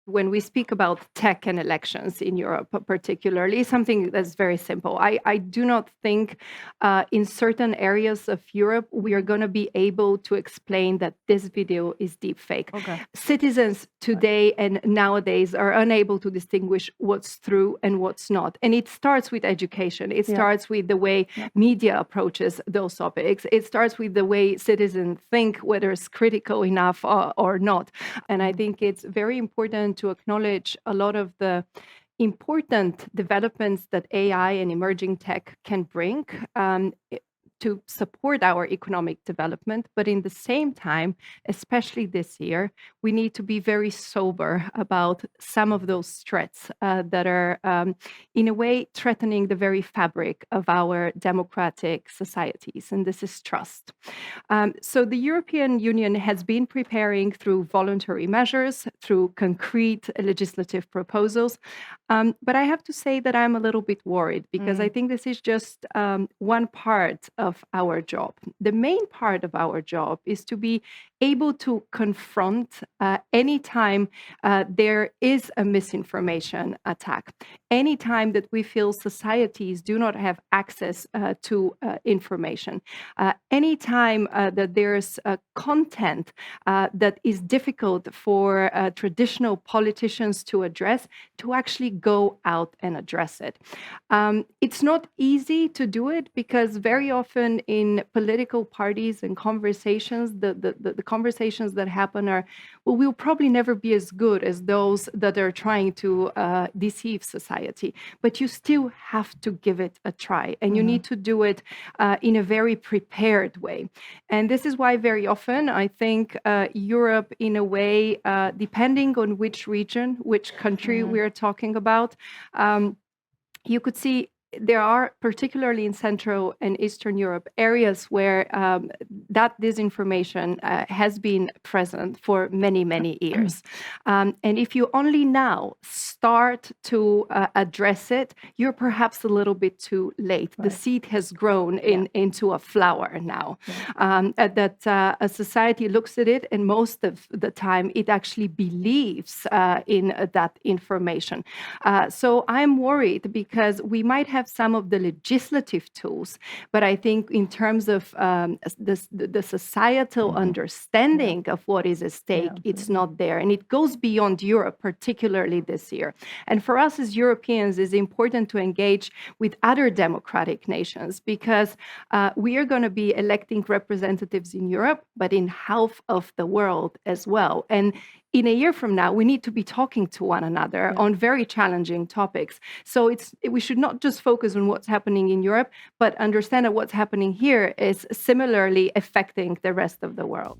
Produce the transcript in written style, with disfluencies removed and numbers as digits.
when we speak about tech and elections in Europe, particularly, something that's very simple. I do not think in certain areas of Europe we are going to be able to explain that this video is deepfake. Okay. Citizens today and nowadays are unable to distinguish what's true and what's not. And it starts with education. It starts with the way media approaches those topics. It starts with the way citizens think, whether it's critical enough or not. And I think it's very important to acknowledge a lot of the important developments that AI and emerging tech can bring to support our economic development. But in the same time, especially this year, we need to be very sober about some of those threats that are, in a way, threatening the very fabric of our democratic societies. And this is trust. So the European Union has been preparing through voluntary measures, through concrete legislative proposals. But I have to say that I'm a little bit worried because I think this is just one part of our job. The main part of our job is to be able to confront anytime there is a misinformation attack, anytime that we feel societies do not have access to information, anytime that there's content that is difficult for traditional politicians to address, to actually go out and address it. It's not easy to do it because very often in political parties and conversations, the conversations that happen are, well, we'll probably never be as good as those that are trying to deceive society. But you still have to give it a try, and you need to do it in a very prepared way. And this is why very often I think Europe, in a way, depending on which region, which country we are talking about, you could see there are, particularly in Central and Eastern Europe, areas where that disinformation has been present for many, many years. And if you only now start to address it, you're perhaps a little bit too late. The seed has grown into a flower now. That a society looks at it, and most of the time it actually believes in that information. So I'm worried because we might have some of the legislative tools, but I think in terms of the societal understanding of what is at stake, it's not there. And it goes beyond Europe, particularly this year. And for us as Europeans, it's important to engage with other democratic nations because we are going to be electing representatives in Europe, but in half of the world as well. And in a year from now, we need to be talking to one another on very challenging topics. So we should not just focus on what's happening in Europe, but understand that what's happening here is similarly affecting the rest of the world.